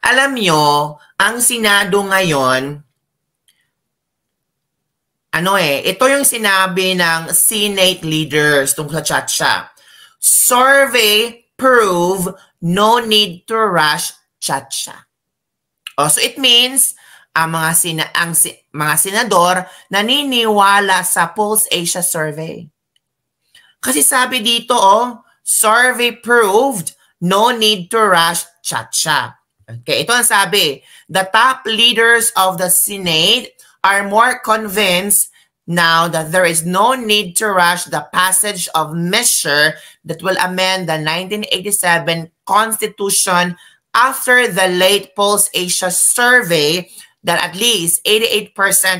Alam nyo, ang Senado ngayon, ito yung sinabi ng Senate leaders tungkol sa Chacha. Survey prove no need to rush Chacha. So it means ang mga senador naniniwala sa Pulse Asia survey. Kasi sabi dito, survey proved no need to rush Chacha. Okay, ito ang sabi. The top leaders of the Senate are more convinced now that there is no need to rush the passage of measure that will amend the 1987 Constitution after the late Pulse Asia survey that at least 88%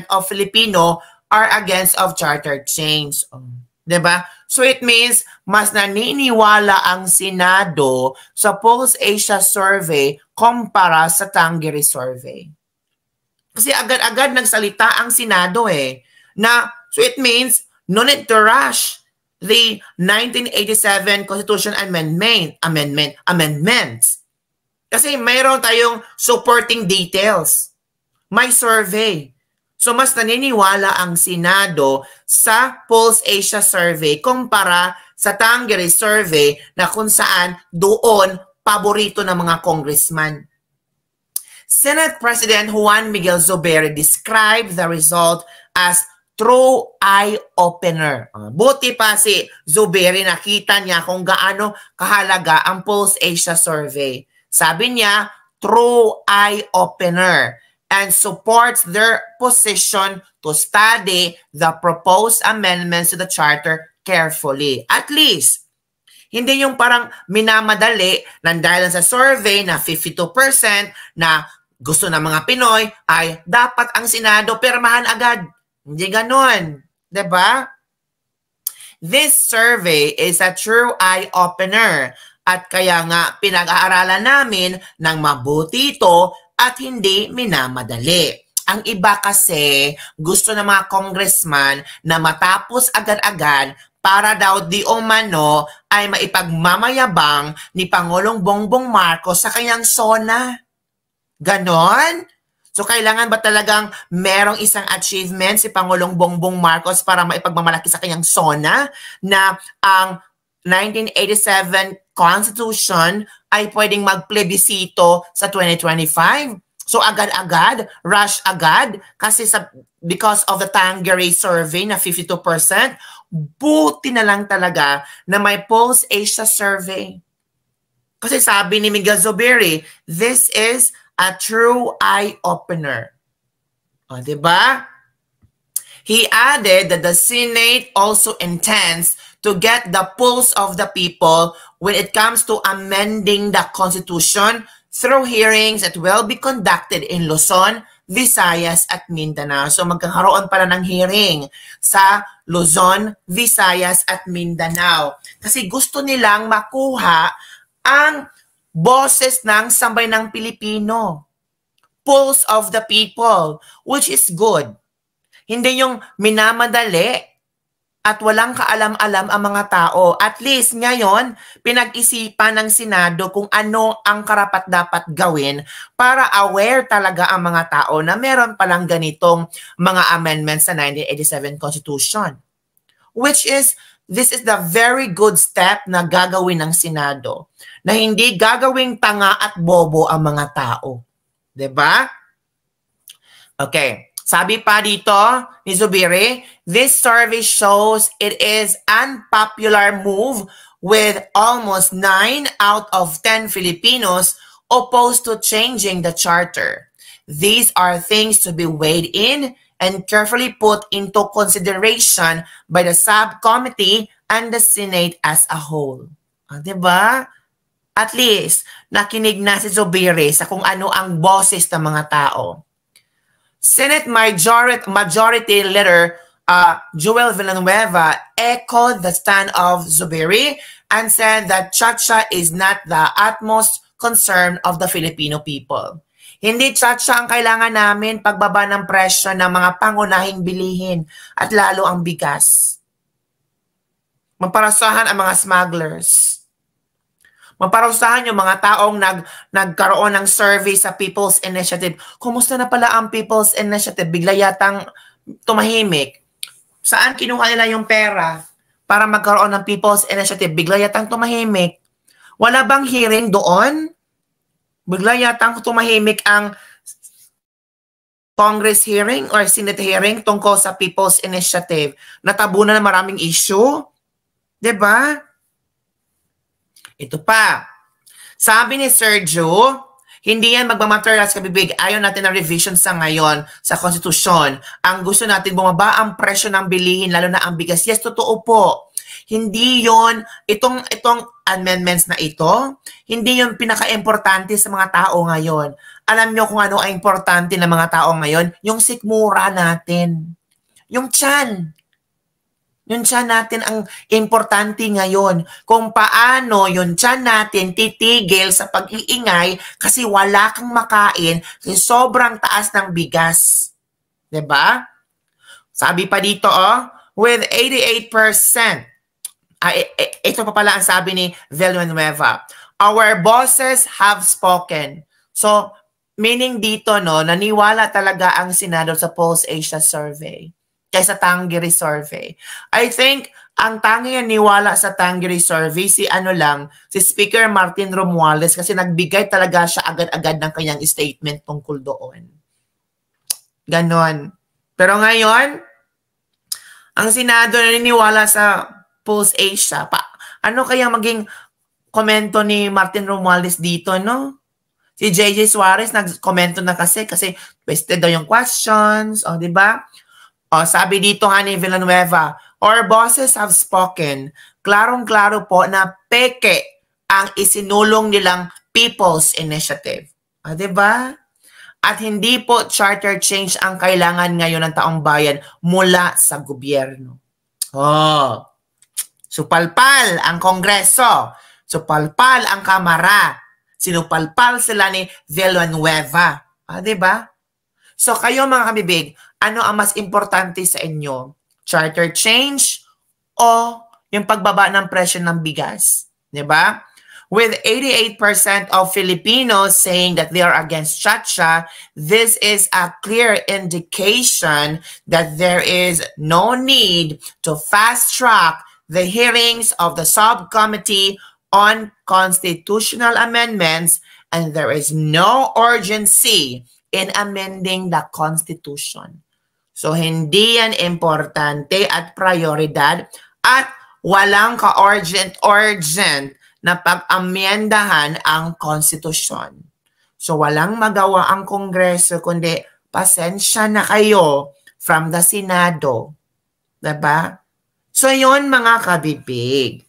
of Filipino are against of charter change. Diba? So it means mas naniniwala ang Senado sa Pulse Asia survey kumpara sa Tangere survey. Kasi agad-agad nagsalita ang Senado so it means no need to rush the 1987 Constitution amendments. Kasi mayroon tayong supporting details. May survey. So mas naniniwala ang Senado sa Pulse Asia survey kumpara sa Tangere survey na kung saan doon paborito ng mga congressman. Senate President Juan Miguel Zubiri described the result as true eye-opener. Buti pa si Zubiri, nakita niya kung gaano kahalaga ang Pulse Asia survey. Sabi niya, true eye-opener and supports their position to study the proposed amendments to the charter carefully. At least, hindi yung parang minamadali nang dahil sa survey na 52% na gusto ng mga Pinoy ay dapat ang Senado pirmahan agad. Hindi ganon. Diba? This survey is a true eye-opener. At kaya nga pinag-aaralan namin ng mabuti ito at hindi minamadali. Ang iba kasi gusto ng mga congressman na matapos agad-agad para daw di umano ay maipagmamayabang ni Pangulong Bongbong Marcos sa kanyang SONA. Ganon? So kailangan ba talagang merong isang achievement si Pangulong Bongbong Marcos para maipagmamalaki sa kanyang SONA na ang 1987 Constitution ay pwedeng magplebisito sa 2025? So agad-agad, rush agad, kasi because of the Tangere survey na 52%, buti na lang talaga na may Pulse Asia survey. Kasi sabi ni Miguel Zubiri, this is a true eye-opener. Diba? He added that the Senate also intends to get the pulse of the people when it comes to amending the Constitution through hearings that will be conducted in Luzon, Visayas, at Mindanao. So magkakaroon pala ng hearing sa Luzon, Visayas, at Mindanao. Kasi gusto nilang makuha ang boses ng sambayanang Pilipino. Pulse of the people, which is good. Hindi yung minamadali at walang kaalam-alam ang mga tao. At least ngayon, pinag-isipan ng Senado kung ano ang karapat-dapat gawin para aware talaga ang mga tao na meron palang ganitong mga amendments sa 1987 Constitution. Which is, this is the very good step na gagawin ng Senado. Na hindi gagawing tanga at bobo ang mga tao. Diba? Okay. Sabi pa dito ni Zubiri, this survey shows it is unpopular move with almost 9 out of 10 Filipinos opposed to changing the charter. These are things to be weighed in and carefully put into consideration by the subcommittee and the Senate as a whole. Diba? At least, nakinig na si Zubiri sa kung ano ang boses ng mga tao. Senate Majority Leader Joel Villanueva echoed the stand of Zubiri and said that Chacha is not the utmost concern of the Filipino people. Hindi Chacha ang kailangan namin, pagbaba ng presyo ng mga pangunahing bilihin at lalo ang bigas. Magparasahan ang mga smugglers. Maparusahan yung mga taong nagkaroon ng survey sa People's Initiative. Kumusta na pala ang People's Initiative? Bigla yatang tumahimik. Saan kinuha nila yung pera para magkaroon ng People's Initiative? Bigla yatang tumahimik. Wala bang hearing doon? Bigla yatang tumahimik ang Congress hearing or Senate hearing tungkol sa People's Initiative. Natabunan na maraming issue. 'Di ba? Ito pa. Sabi ni Sergio, hindi yan magmamaterials kabibig. Ayaw natin ng revision sa ngayon sa konstitusyon. Ang gusto natin bumaba ang presyo ng bilihin, lalo na ang bigas. Yes, totoo po. Hindi yon itong amendments na ito, hindi yon pinaka-importante sa mga tao ngayon. Alam nyo kung ano ang importante ng mga tao ngayon? Yung sikmura natin. Yung tiyan. Yung tiyan natin ang importante ngayon. Kung paano yung tiyan natin titigil sa pag-iingay kasi wala kang makain kasi sobrang taas ng bigas. 'Di ba? Sabi pa dito, with 88%, ito pa pala ang sabi ni Villanueva, our bosses have spoken. So, meaning dito, naniwala talaga ang Senado sa Pulse Asia survey kaysa Tangere survey. I think ang tanging niwala sa Tangere survey si Speaker Martin Romualdez kasi nagbigay talaga siya agad-agad ng kanyang statement tungkol doon. Ganon. Pero ngayon, ang Senado naniniwala sa Pulse Asia. Ano kaya maging komento ni Martin Romualdez dito, no? Si JJ Suarez nag-komento na kasi wasted daw yung questions, di ba? Sabi dito ni Villanueva, our bosses have spoken. Klarong-klaro po na peke ang isinulong nilang People's Initiative. Diba? At hindi po charter change ang kailangan ngayon ng taong bayan mula sa gobyerno. Supalpal ang Kongreso. Supalpal ang Kamara. Sinupalpal sila ni Villanueva. Diba? So kayo mga kabibig, ano ang mas importante sa inyo? Charter change o yung pagbaba ng presyo ng bigas? Diba? With 88% of Filipinos saying that they are against Chacha, this is a clear indication that there is no need to fast-track the hearings of the subcommittee on constitutional amendments, and there is no urgency in amending the Constitution. So, hindi yan importante at prioridad at walang ka-urgent na pag-amyendahan ang Constitution. So, walang magawa ang Kongreso kundi pasensya na kayo from the Senado. Diba? So, yun mga kabibig.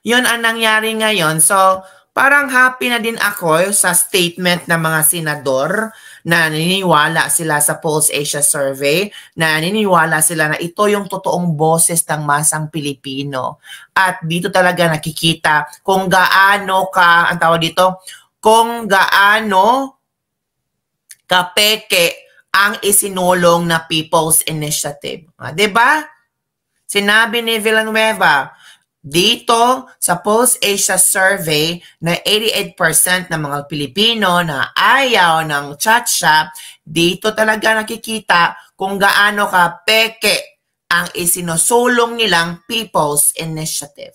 Yun ang nangyari ngayon. So, parang happy na din ako sa statement ng mga senador na naniniwala sila sa Pulse Asia survey, na naniniwala sila na ito yung totoong boses ng masang Pilipino. At dito talaga nakikita kung gaano kung gaano kapeke ang isinulong na People's Initiative. Diba? Sinabi ni Villanueva, dito sa Pulse Asia survey na 88% ng mga Pilipino na ayaw ng Chacha, dito talaga nakikita kung gaano ka peke ang isinusulong nilang People's Initiative.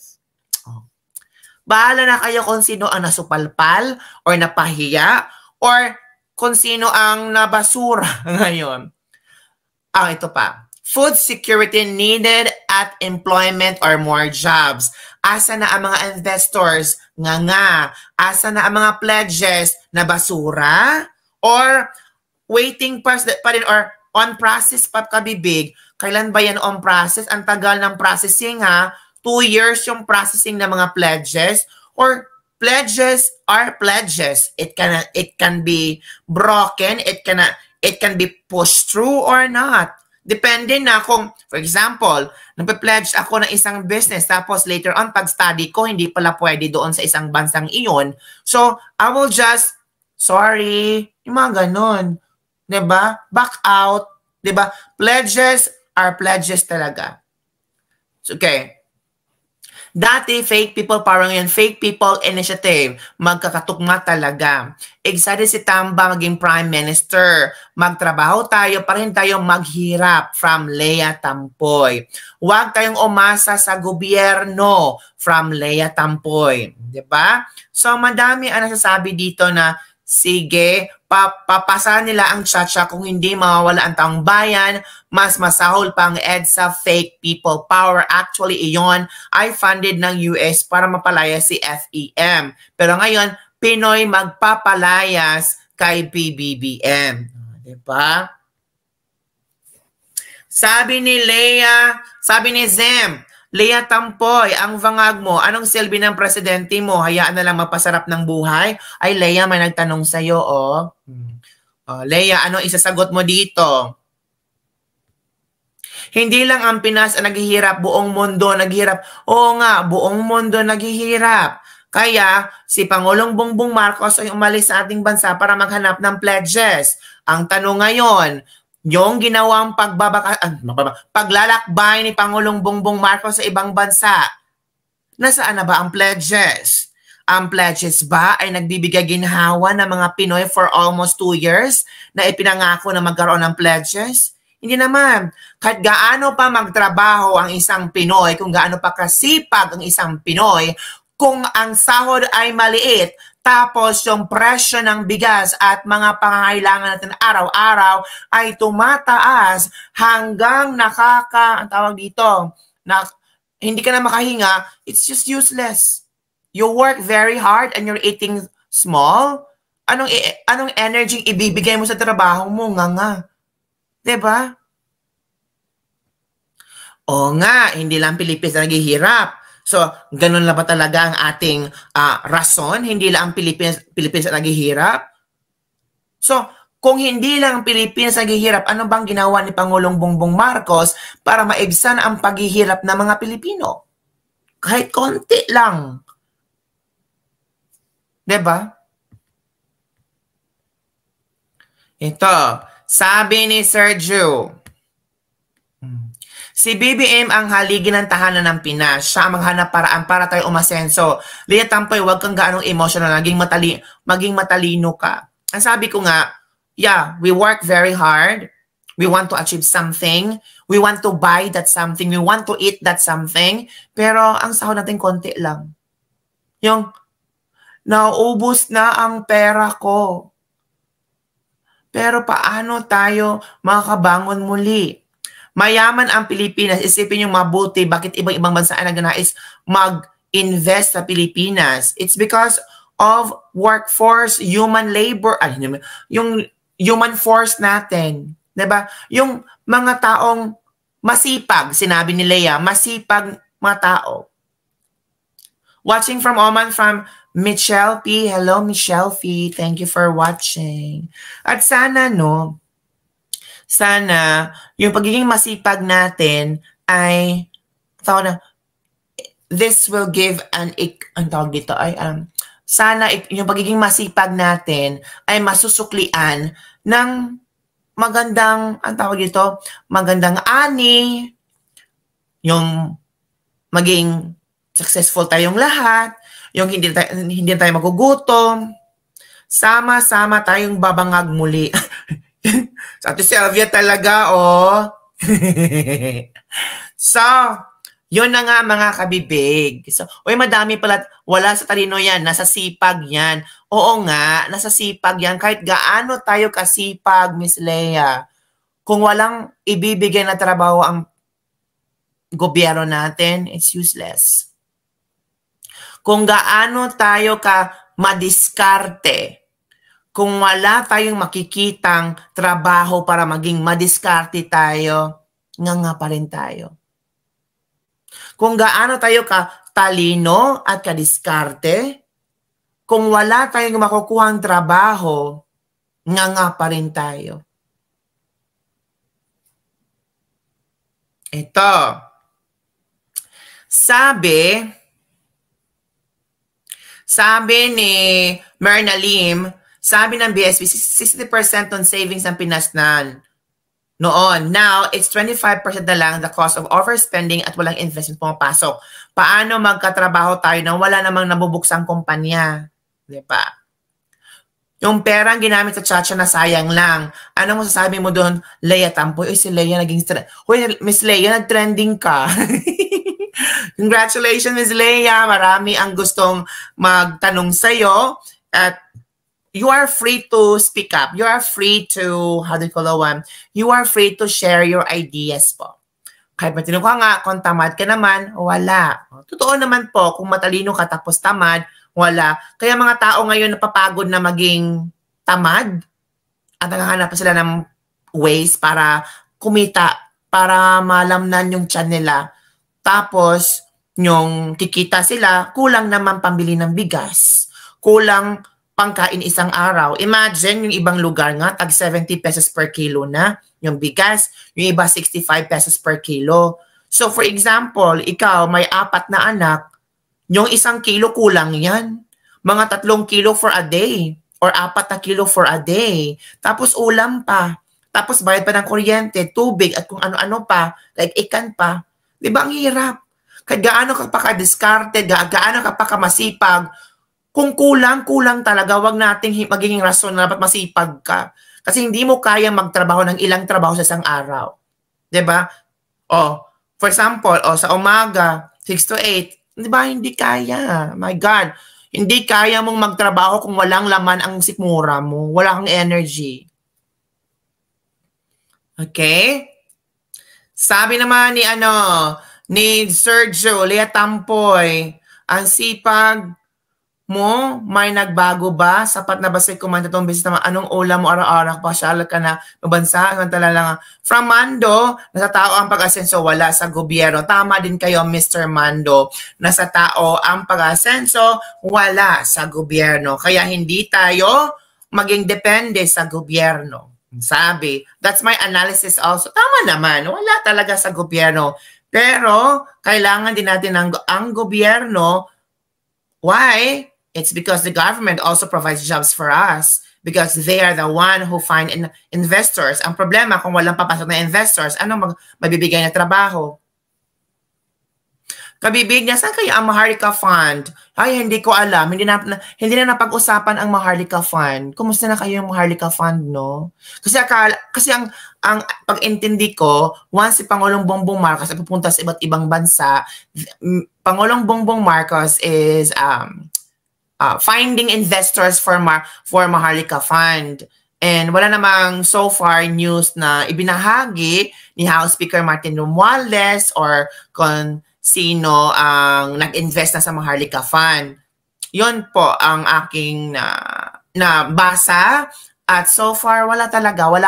Bahala na kayo kung sino ang nasupalpal or napahiya or kung sino ang nabasura ngayon. Ito pa. Food security needed at employment or more jobs. Asa na ang mga investors? Nga. Asa na ang mga pledges na basura? Or waiting pa rin or on process pa kabibig? Kailan ba yan on process? Ang tagal ng processing 2 years yung processing ng mga pledges? Or pledges are pledges. It can be broken. It can be pushed through or not. Depende na kung, for example, nagpe-pledge ako ng isang business tapos later on, pag-study ko, hindi pala pwede doon sa isang bansang iyon. So, I will just, sorry, yung mga ganon. Diba? Back out. Diba? Pledges are pledges talaga. Okay. Dati, fake people power, ngayon fake people initiative. Magkakatugma talaga. Excited si Tamba maging Prime Minister. Magtrabaho tayo, parehin tayo maghirap. From Lea Tampoy. Huwag tayong umasa sa gobyerno. From Lea Tampoy. Diba? So, madami ang nasasabi dito na, sige, papasahan nila ang tsa-tsa kung hindi mawawala ang taong bayan, mas masahol pang EDSA fake people power. Actually, iyon ay funded ng US para mapalayas si FEM. Pero ngayon, Pinoy magpapalayas kay PBBM. Diba? Sabi ni Lea, sabi ni Zem, Lea Tampoy, ang vangag mo, anong silbi ng presidente mo? Hayaan na lang mapasarap ng buhay? Ay, Lea, may nagtanong sa'yo, oh. Lea, ano isasagot mo dito? Hindi lang ang Pinas ang naghihirap, buong mundo naghihirap. Oo nga, buong mundo naghihirap. Kaya, si Pangulong Bongbong Marcos ay umalis sa ating bansa para maghanap ng pledges. Ang tanong ngayon, yung ginawang paglalakbay ni Pangulong Bongbong Marcos sa ibang bansa, nasaan na ba ang pledges? Ang pledges ba ay nagbibigay ginhawa ng mga Pinoy for almost 2 years na ipinangako na magkaroon ng pledges? Hindi naman. Kahit gaano pa magtrabaho ang isang Pinoy, kung gaano pa kasipag ang isang Pinoy, kung ang sahod ay maliit, tapos yung presyo ng bigas at mga pangangailangan natin araw-araw ay tumataas hanggang ang tawag dito, na hindi ka na makahinga, it's just useless. You work very hard and you're eating small. Anong energy ibibigay mo sa trabaho mo? Nga. Diba? O nga, hindi lang Pilipinas na naghihirap. So, ganun lang ba talaga ang ating rason? Hindi lang ang Pilipinas na naghihirap? So, kung hindi lang ang Pilipinas naghihirap, ano bang ginawa ni Pangulong Bongbong Marcos para maibsan ang paghihirap ng mga Pilipino? Kahit konti lang. Diba? Ito, sabi ni Sergio, si BBM ang haligi ng tahanan ng Pinas. Siya ang maghanap paraan para tayo umasenso. Lea Tampoy, huwag kang gaanong emotional, maging matalino ka. Ang sabi ko nga, yeah, we work very hard. We want to achieve something. We want to buy that something. We want to eat that something. Pero ang sahod natin konti lang. Yung, naubos na ang pera ko. Pero paano tayo makakabangon muli? Mayaman ang Pilipinas, isipin yung mabuti bakit ibang bansa ay nagnanais mag-invest sa Pilipinas. It's because of workforce, human labor, yung human force natin. Diba? Yung mga taong masipag, sinabi ni Lea, masipag mga tao. Watching from Oman from Michelle P. Hello, Michelle P. Thank you for watching. At sana, sana yung pagiging masipag natin ay, this will give sana yung pagiging masipag natin ay masusuklian ng magandang, magandang ani, yung maging successful tayong lahat, yung hindi tayo magugutom, sama-sama tayong babangag muli. Sa Ate Sylvia talaga, oh. So, yun na nga mga kabibig. So, madami pala, wala sa talino yan, nasa sipag yan. Oo nga, nasa sipag yan. Kahit gaano tayo kasipag, Miss Lea, kung walang ibibigay na trabaho ang gobyerno natin, it's useless. Kung gaano tayo ka madiskarte, kung wala tayong makikitang trabaho para maging madiskarte tayo, nga pa rin tayo. Kung gaano tayo ka talino at kadiskarte, kung wala tayong makukuhang trabaho, nga pa rin tayo. Ito. Sabi ni Merna Lim, sabi ng BSP, 60% on savings ang Pinasnan. Noon. Now, it's 25% na lang the cost of overspending at walang investment pumapasok. Paano magkatrabaho tayo nang wala namang nabubuksang kumpanya? Di ba? Yung perang ginamit sa Chacha na sayang lang. Ano mo sasabi mo doon? Leia Tampoy. Uy, si Leia naging... Uy, Miss Leia, nag-trending ka. Congratulations, Miss Leia. Marami ang gustong magtanong sa'yo. At you are free to speak up. You are free to, how do you call that one? You are free to share your ideas po. Kahit matinong ka nga, kung tamad ka naman, wala. Totoo naman po, kung matalino ka tapos tamad, wala. Kaya mga tao ngayon napapagod na maging tamad at naghahanap pa sila ng ways para kumita, para malamnan yung tiyan nila. Tapos, yung kikita sila, kulang naman pambili ng bigas. Kulang pangkain isang araw. Imagine yung ibang lugar nga, tag 70 pesos per kilo na yung bigas, yung iba 65 pesos per kilo. So for example, ikaw may 4 na anak, yung 1 kilo kulang yan. Mga 3 kilo for a day or 4 na kilo for a day. Tapos ulam pa. Tapos bayad pa ng kuryente, tubig at kung ano-ano pa, like ikan pa. Di ba ang hirap? Kahit gaano ka pa ka-discarded, gaano ka pa ka-masipag, kung kulang talaga, wag nating magiging rason na dapat masipag ka. Kasi hindi mo kaya magtrabaho ng ilang trabaho sa isang araw. Diba? Oh, for example, sa umaga, 6 to 8, diba? Hindi kaya. My God. Hindi kaya mong magtrabaho kung walang laman ang sikmura mo. Wala kang energy. Okay? Sabi naman ni Sergio Leia Tampoy, ang sipag mo, may nagbago ba? Sapat na ba sa kumanta itong business naman? Anong ulam mo araw-araw? Pasyal ka na mabansa? From Mando, nasa tao ang pag-asenso, wala sa gobyerno. Tama din kayo, Mr. Mando. Nasa tao ang pag-asenso, wala sa gobyerno. Kaya hindi tayo maging depende sa gobyerno. Sabi, that's my analysis also. Tama naman, wala talaga sa gobyerno. Pero, kailangan din natin ang gobyerno. Why? It's because the government also provides jobs for us because they are the one who find investors. Ang problema, kung walang papasok na investors, ano mabibigay na trabaho? Kabibig niya, saan kaya ang Maharlika Fund? Ay, hindi ko alam. Hindi na napag-usapan ang Maharlika Fund. Kumusta na kayo yung Maharlika Fund, no? Kasi ang pag-intindi ko, once si Pangulong Bongbong Marcos ay pupunta sa iba't ibang bansa, Pangulong Bongbong Marcos is finding investors for Maharlika Fund. And wala namang so far news na ibinahagi ni House Speaker Martin Romualdez or kung sino ang nag-invest na sa Maharlika Fund. Yun po ang aking nabasa. At so far, wala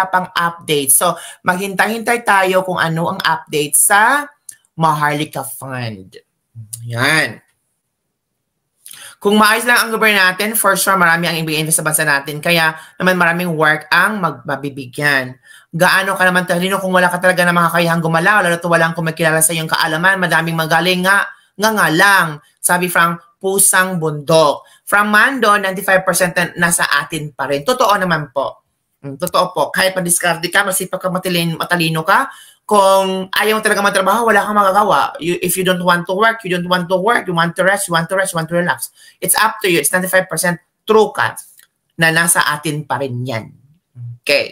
pang update. So, maghintay-hintay tayo kung ano ang update sa Maharlika Fund. Yan. Kung maayos lang ang gobyerno natin, for sure marami ang i-invest sa bansa natin. Kaya naman maraming work ang magbibigyan. Gaano ka naman talino kung wala ka talaga na makakayahang gumalaw, lalo to walang kumikilala sa iyong kaalaman, madaming magaling nga lang. Sabi from Pusang Bundok. From Mando, 95% nasa atin pa rin. Totoo naman po. Totoo po. Kahit pa-discard ka, masipag ka, matalino ka, kung ayaw mo talaga magtrabaho, wala kang magagawa. If you don't want to work, you don't want to work. You want to rest, you want to relax. It's up to you. It's 95% true ka na nasa atin pa rin yan. Okay.